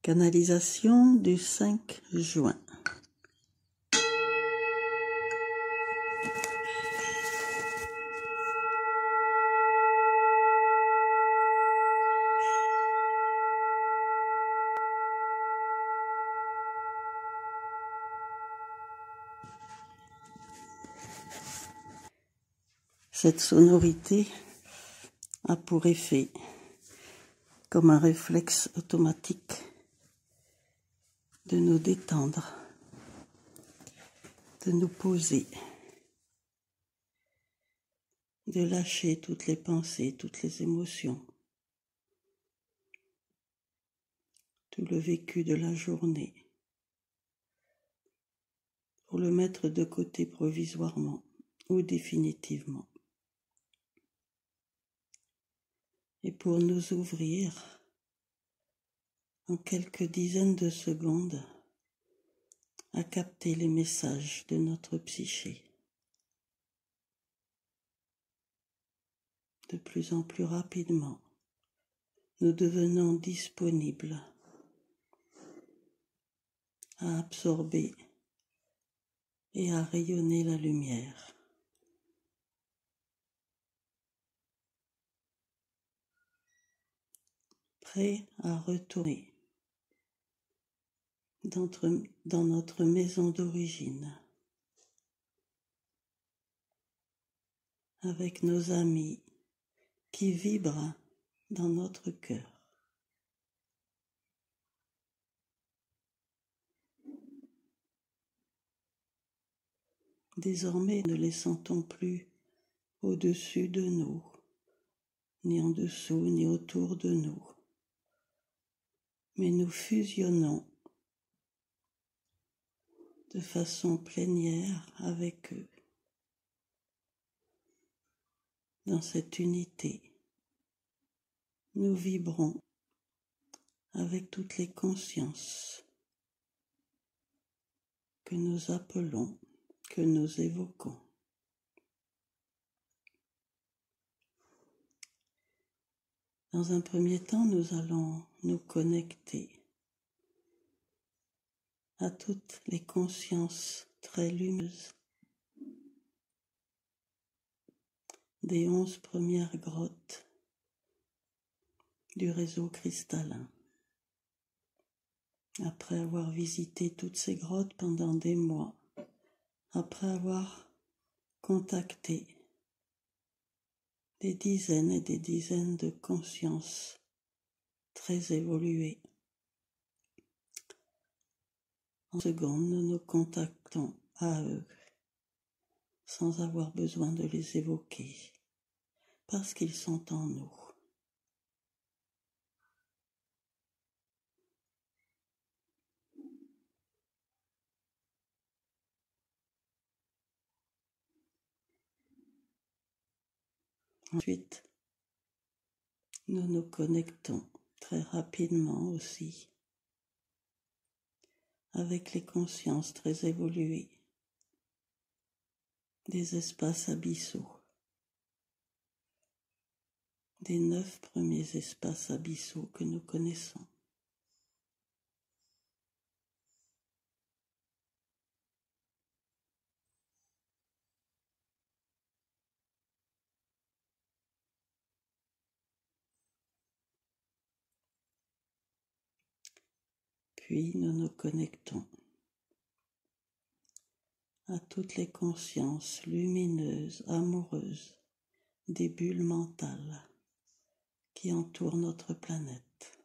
Canalisation du 5 juin. Cette sonorité a pour effet, comme un réflexe automatique, de nous détendre, de nous poser, de lâcher toutes les pensées, toutes les émotions, tout le vécu de la journée, pour le mettre de côté provisoirement ou définitivement, et pour nous ouvrir en quelques dizaines de secondes à capter les messages de notre psyché. De plus en plus rapidement, nous devenons disponibles à absorber et à rayonner la lumière. Prêts à retourner dans notre maison d'origine, avec nos amis qui vibrent dans notre cœur. Désormais, ne les sentons plus au-dessus de nous, ni en dessous, ni autour de nous, mais nous fusionnons de façon plénière avec eux, dans cette unité. Nous vibrons avec toutes les consciences que nous appelons, que nous évoquons. Dans un premier temps, nous allons nous connecter à toutes les consciences très lumineuses des 11 premières grottes du réseau cristallin. Après avoir visité toutes ces grottes pendant des mois, après avoir contacté des dizaines et des dizaines de consciences très évoluées, en seconde, nous nous contactons à eux sans avoir besoin de les évoquer, parce qu'ils sont en nous. Ensuite, nous nous connectons très rapidement aussi avec les consciences très évoluées des espaces abyssaux, des 9 premiers espaces abyssaux que nous connaissons. Puis nous nous connectons à toutes les consciences lumineuses, amoureuses, des bulles mentales qui entourent notre planète.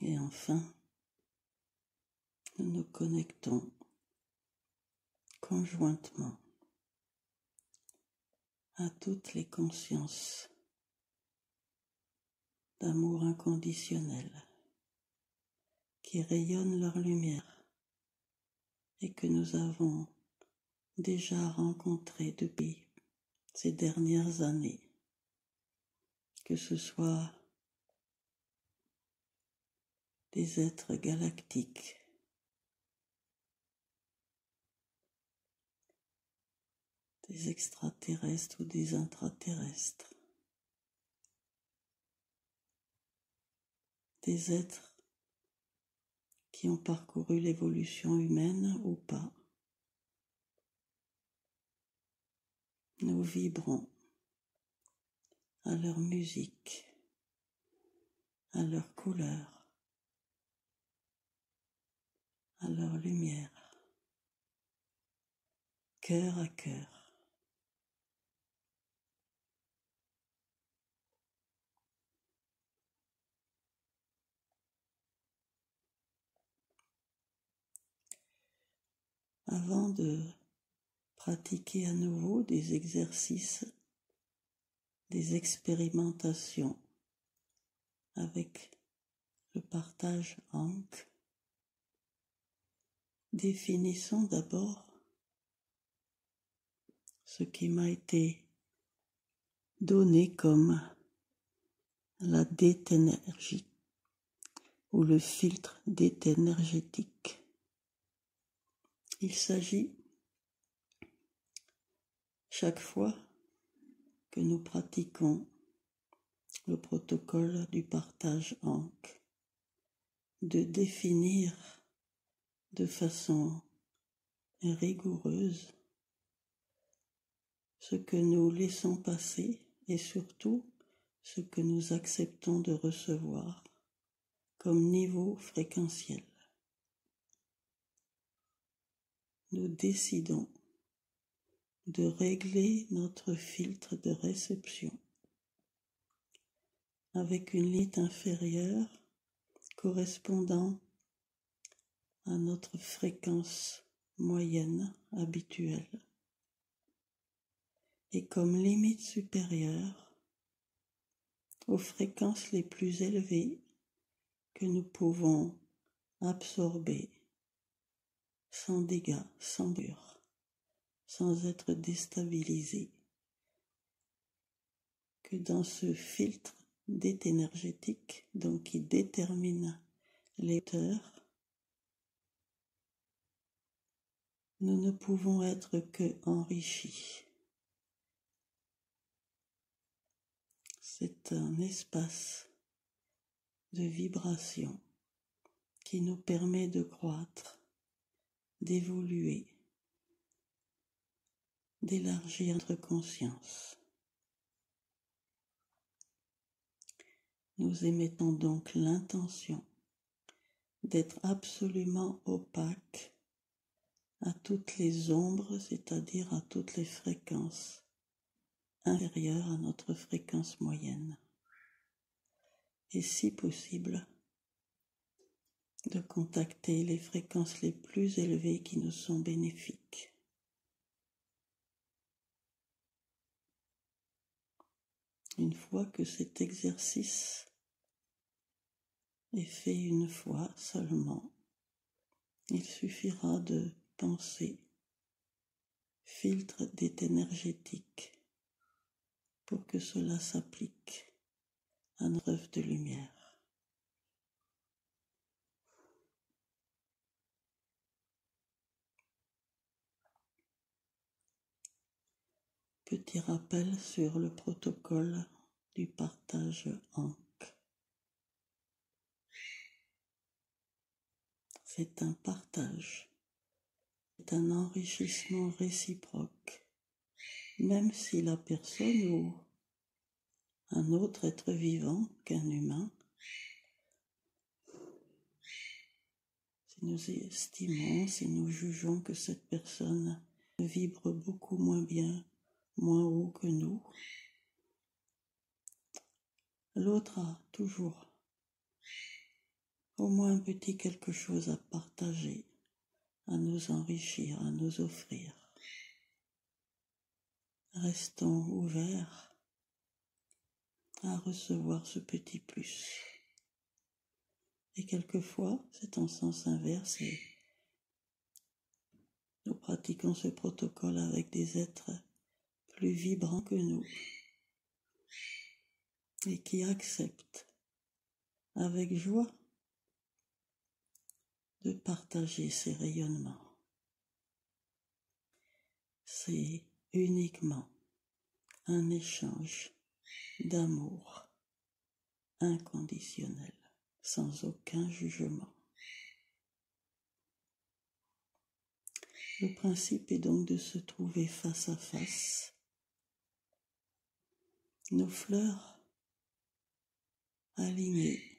Et enfin, nous nous connectons conjointement à toutes les consciences d'amour inconditionnel qui rayonnent leur lumière et que nous avons déjà rencontrées depuis ces dernières années, que ce soit des êtres galactiques, des extraterrestres ou des intraterrestres, des êtres qui ont parcouru l'évolution humaine ou pas. Nous vibrons à leur musique, à leur couleur, à leur lumière, cœur à cœur. Avant de pratiquer à nouveau des exercices, des expérimentations avec le partage Ankh, définissons d'abord ce qui m'a été donné comme la dette énergie ou le filtre dette énergétique. Il s'agit, chaque fois que nous pratiquons le protocole du partage Ankh, de définir de façon rigoureuse ce que nous laissons passer et surtout ce que nous acceptons de recevoir comme niveau fréquentiel. Nous décidons de régler notre filtre de réception avec une limite inférieure correspondant à notre fréquence moyenne habituelle et comme limite supérieure aux fréquences les plus élevées que nous pouvons absorber sans dégâts, sans douleur, sans être déstabilisés, que dans ce filtre dette énergétique, donc qui détermine les hauteurs, nous ne pouvons être que enrichis. C'est un espace de vibration qui nous permet de croître, d'évoluer, d'élargir notre conscience. Nous émettons donc l'intention d'être absolument opaque à toutes les ombres, c'est-à-dire à toutes les fréquences inférieures à notre fréquence moyenne. Et si possible, de contacter les fréquences les plus élevées qui nous sont bénéfiques. Une fois que cet exercice est fait une fois seulement, il suffira de penser filtre dette énergétique pour que cela s'applique à notre œuvre de lumière. Petit rappel sur le protocole du partage Ankh. C'est un partage, c'est un enrichissement réciproque, même si la personne ou un autre être vivant qu'un humain, si nous estimons, si nous jugeons que cette personne vibre beaucoup moins bien, moins haut que nous, l'autre a toujours au moins un petit quelque chose à partager, à nous enrichir, à nous offrir. Restons ouverts à recevoir ce petit plus. Et quelquefois, c'est en sens inverse et nous pratiquons ce protocole avec des êtres plus vibrants que nous et qui acceptent avec joie de partager ces rayonnements. C'est uniquement un échange d'amour inconditionnel, sans aucun jugement. Le principe est donc de se trouver face à face, nos fleurs alignées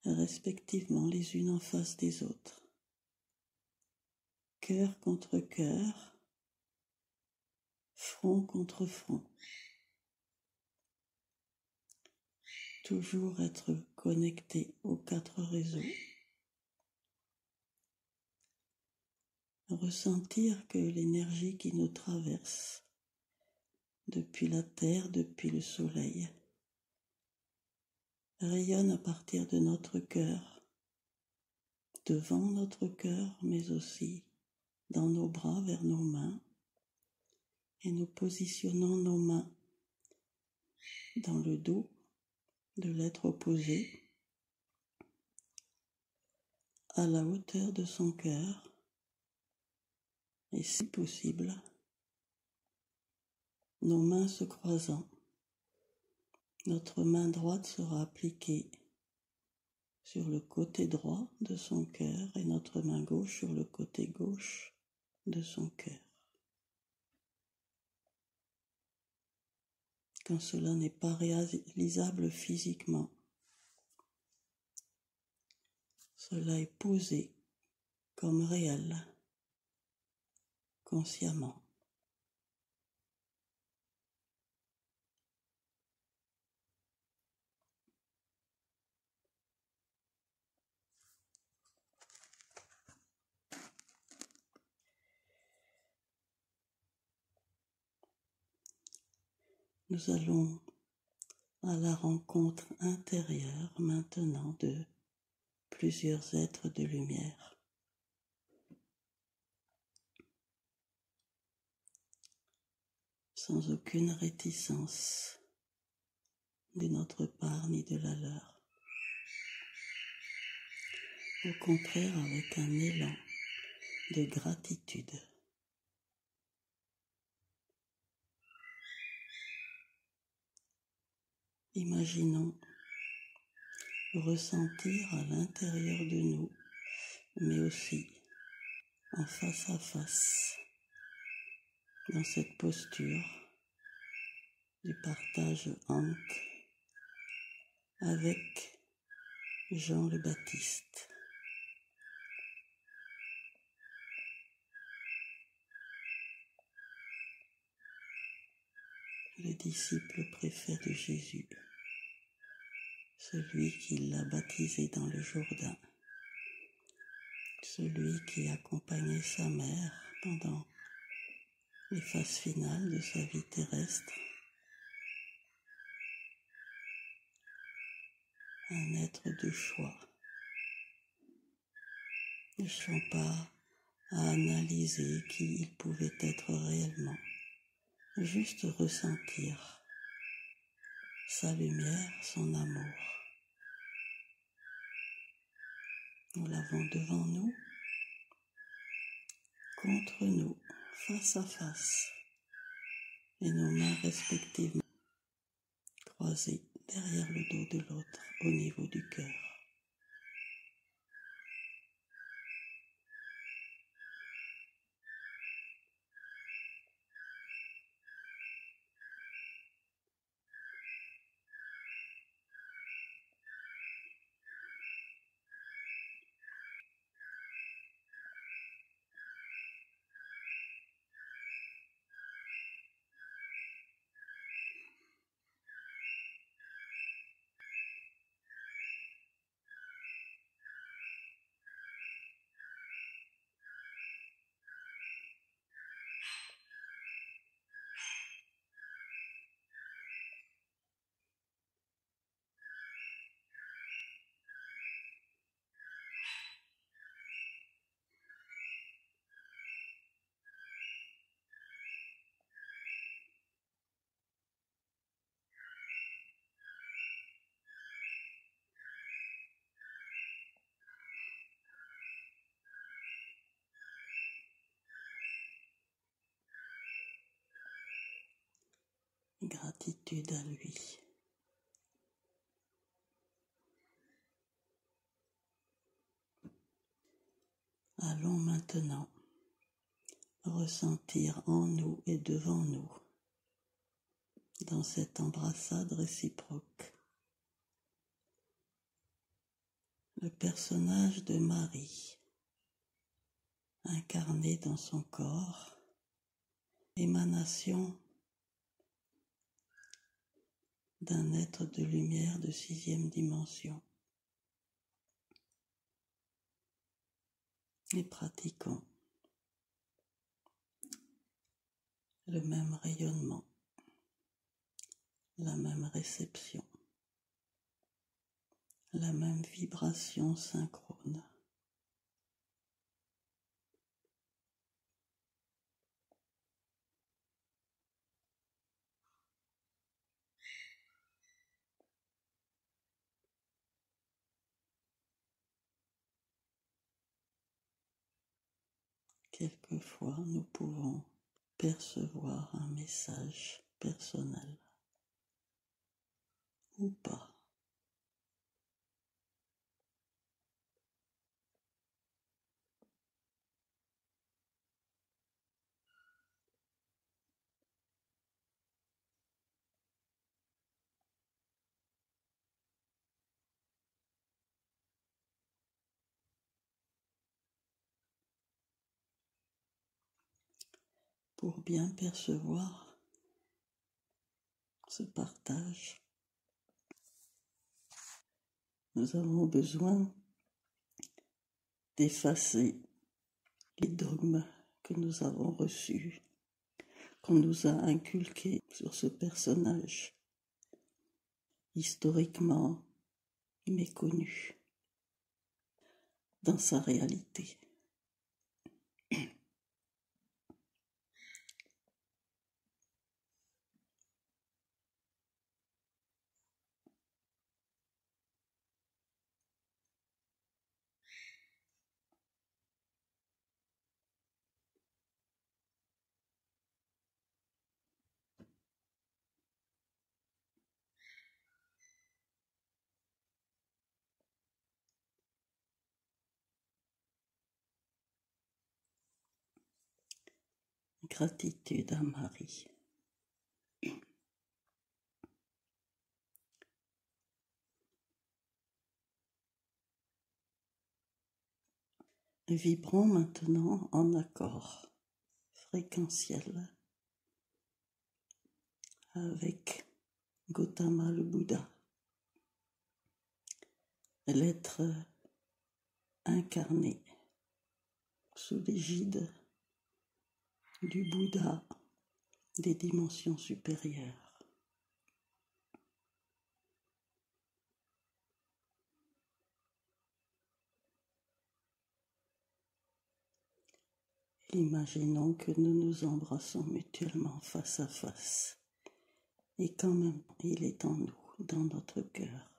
respectivement les unes en face des autres, cœur contre cœur, front contre front. Toujours être connecté aux 4 réseaux. Ressentir que l'énergie qui nous traverse depuis la terre, depuis le soleil, rayonne à partir de notre cœur, devant notre cœur, mais aussi dans nos bras vers nos mains, et nous positionnons nos mains dans le dos de l'être opposé, à la hauteur de son cœur, et si possible, nos mains se croisant, notre main droite sera appliquée sur le côté droit de son cœur et notre main gauche sur le côté gauche de son cœur. Quand cela n'est pas réalisable physiquement, cela est posé comme réel, consciemment. Nous allons à la rencontre intérieure maintenant de plusieurs êtres de lumière. Sans aucune réticence de notre part ni de la leur. Au contraire, avec un élan de gratitude. Imaginons ressentir à l'intérieur de nous, mais aussi en face à face, dans cette posture du partage Ankh avec Jean le Baptiste. Le disciple préféré de Jésus, celui qui l'a baptisé dans le Jourdain, celui qui accompagnait sa mère pendant les phases finales de sa vie terrestre, un être de choix, ne cherchant pas à analyser qui il pouvait être réellement, juste ressentir sa lumière, son amour. Nous l'avons devant nous, contre nous, face à face, et nos mains respectivement croisées derrière le dos de l'autre au niveau du cœur. gratitude à lui. Allons maintenant ressentir en nous et devant nous, dans cette embrassade réciproque, le personnage de Marie, incarné dans son corps, émanation d'un être de lumière de 6e dimension. Et pratiquons le même rayonnement, la même réception, la même vibration synchrone. Quelquefois, nous pouvons percevoir un message personnel ou pas. Pour bien percevoir ce partage, nous avons besoin d'effacer les dogmes que nous avons reçus, qu'on nous a inculqués sur ce personnage historiquement méconnu dans sa réalité. Gratitude à Marie. Vibrons maintenant en accord fréquentiel avec Gautama le Bouddha, l'être incarné sous l'égide du Bouddha des dimensions supérieures. Imaginons que nous nous embrassons mutuellement face à face et quand même il est en nous, dans notre cœur.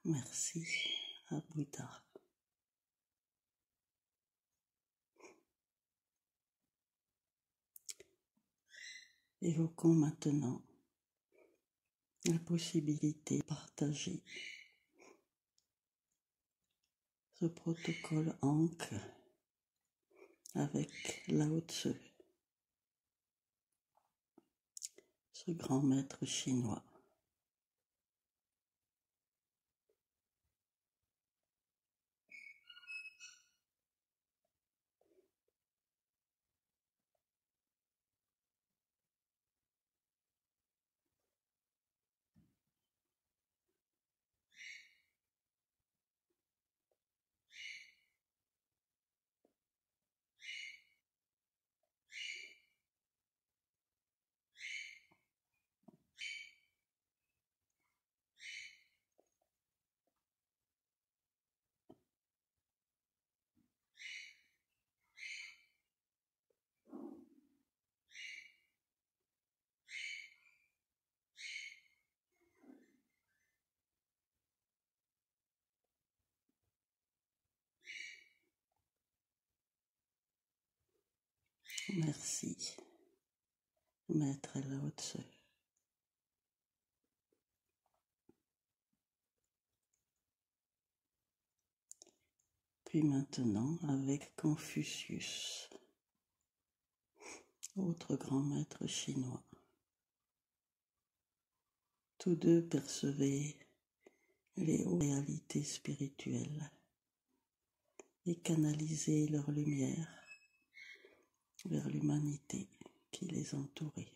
Merci à Bouddha. Évoquons maintenant la possibilité de partager ce protocole Ankh avec Lao Tzu, ce grand maître chinois. Merci, Maître Lao Tzu. Puis maintenant avec Confucius, autre grand maître chinois. Tous deux percevaient les hautes réalités spirituelles et canalisaient leur lumière vers l'humanité qui les entourait.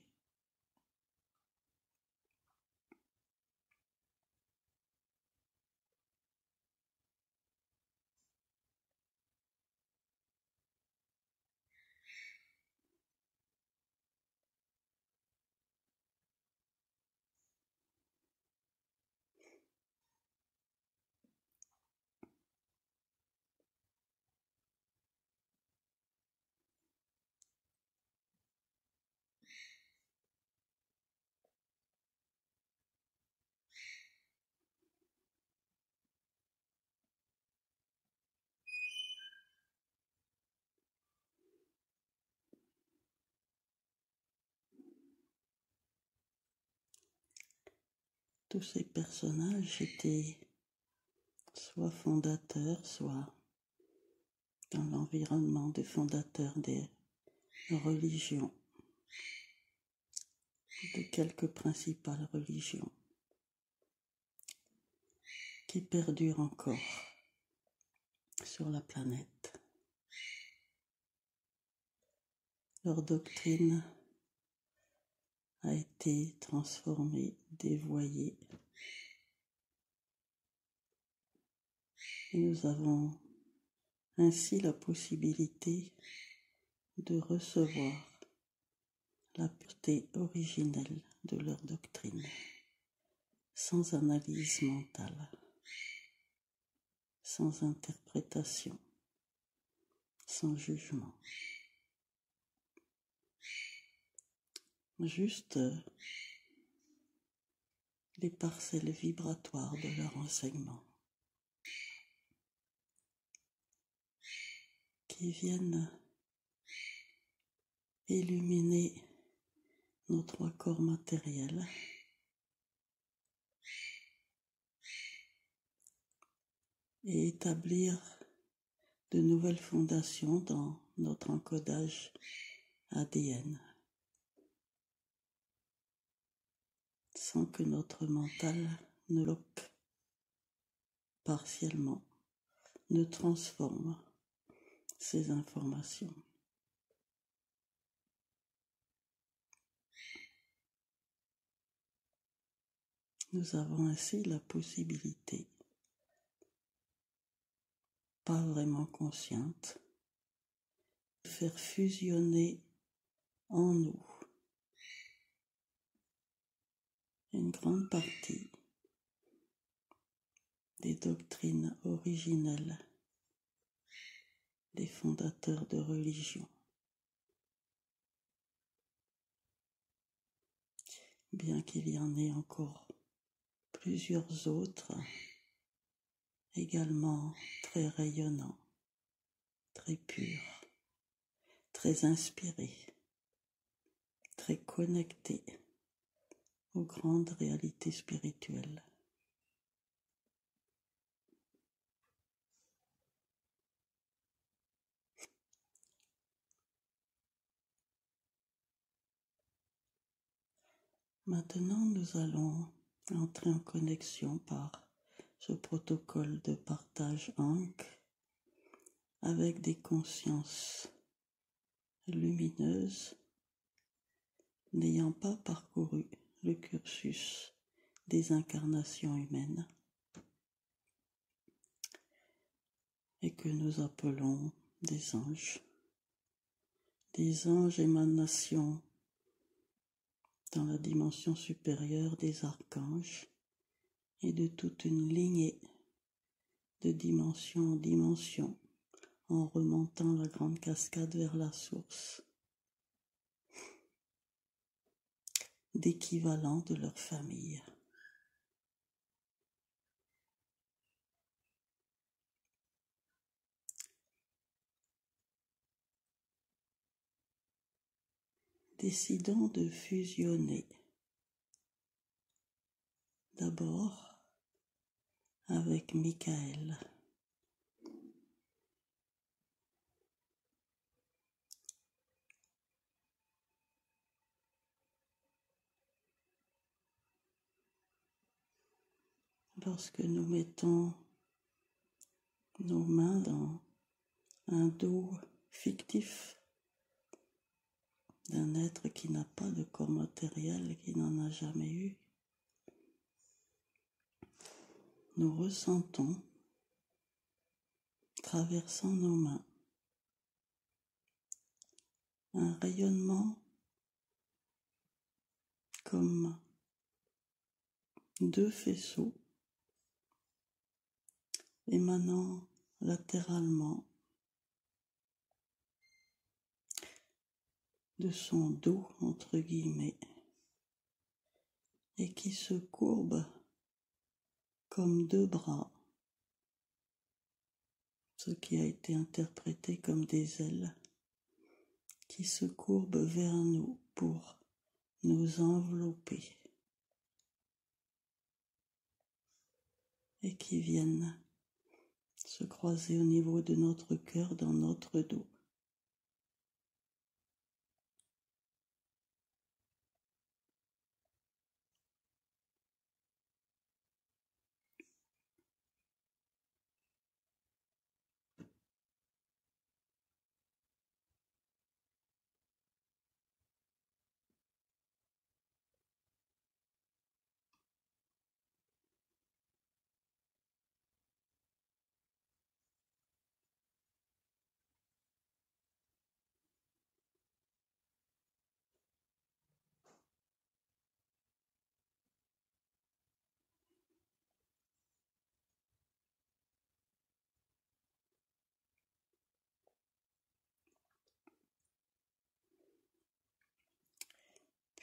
Tous ces personnages étaient soit fondateurs, soit dans l'environnement des fondateurs des religions, de quelques principales religions qui perdurent encore sur la planète. Leur doctrine a été transformée, dévoyée, et nous avons ainsi la possibilité de recevoir la pureté originelle de leur doctrine, sans analyse mentale, sans interprétation, sans jugement. Juste les parcelles vibratoires de leur enseignement qui viennent illuminer nos trois corps matériels et établir de nouvelles fondations dans notre encodage ADN, sans que notre mental ne bloque partiellement, ne transforme ces informations. Nous avons ainsi la possibilité, pas vraiment consciente, de faire fusionner en nous une grande partie des doctrines originelles des fondateurs de religion, bien qu'il y en ait encore plusieurs autres également très rayonnants, très purs, très inspirés, très connectés aux grandes réalités spirituelles. Maintenant, nous allons entrer en connexion par ce protocole de partage Ankh avec des consciences lumineuses n'ayant pas parcouru le cursus des incarnations humaines et que nous appelons des anges émanations dans la dimension supérieure des archanges et de toute une lignée de dimension en dimension en remontant la grande cascade vers la source, d'équivalent de leur famille. Décidons de fusionner d'abord avec Michael. Lorsque nous mettons nos mains dans un dos fictif d'un être qui n'a pas de corps matériel, qui n'en a jamais eu, nous ressentons, traversant nos mains, un rayonnement comme deux faisceaux émanant latéralement de son dos, entre guillemets, et qui se courbent comme deux bras, ce qui a été interprété comme des ailes, qui se courbent vers nous pour nous envelopper et qui viennent se croiser au niveau de notre cœur dans notre dos.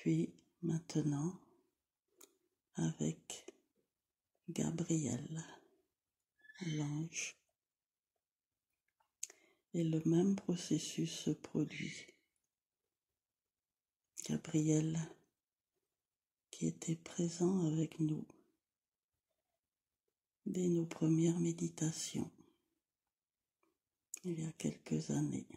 Puis maintenant, avec Gabriel, l'ange, et le même processus se produit. Gabriel, qui était présent avec nous dès nos premières méditations, il y a quelques années.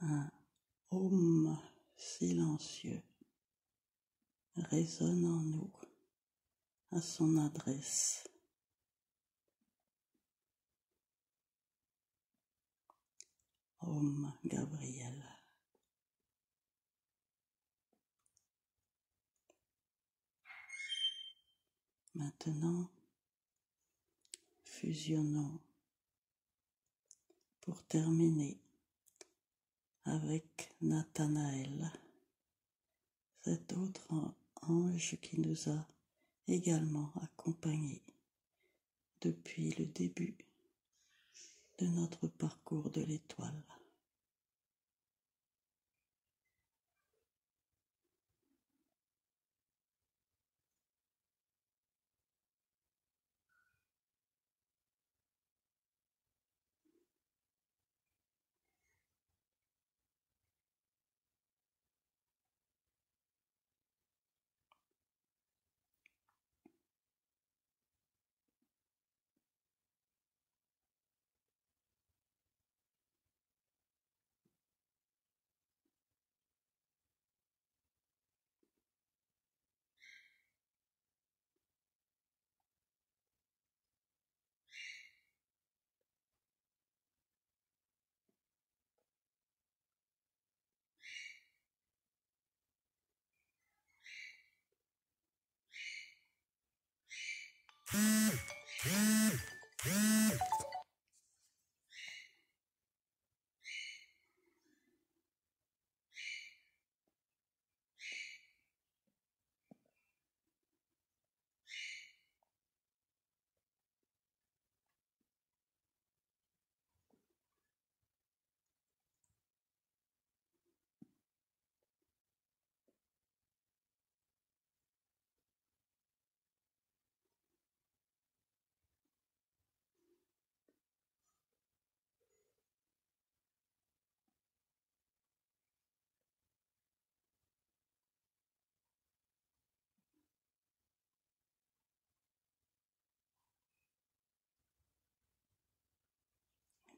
Un Om silencieux résonne en nous à son adresse. Om Gabriel. Maintenant, fusionnons pour terminer avec Nathanaël, cet autre ange qui nous a également accompagnés depuis le début de notre parcours de l'étoile.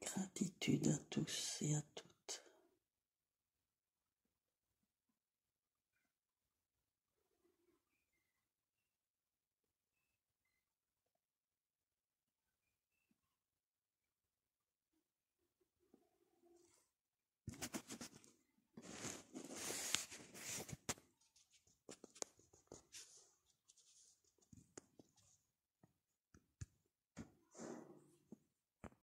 Gratitude à tous et à toutes.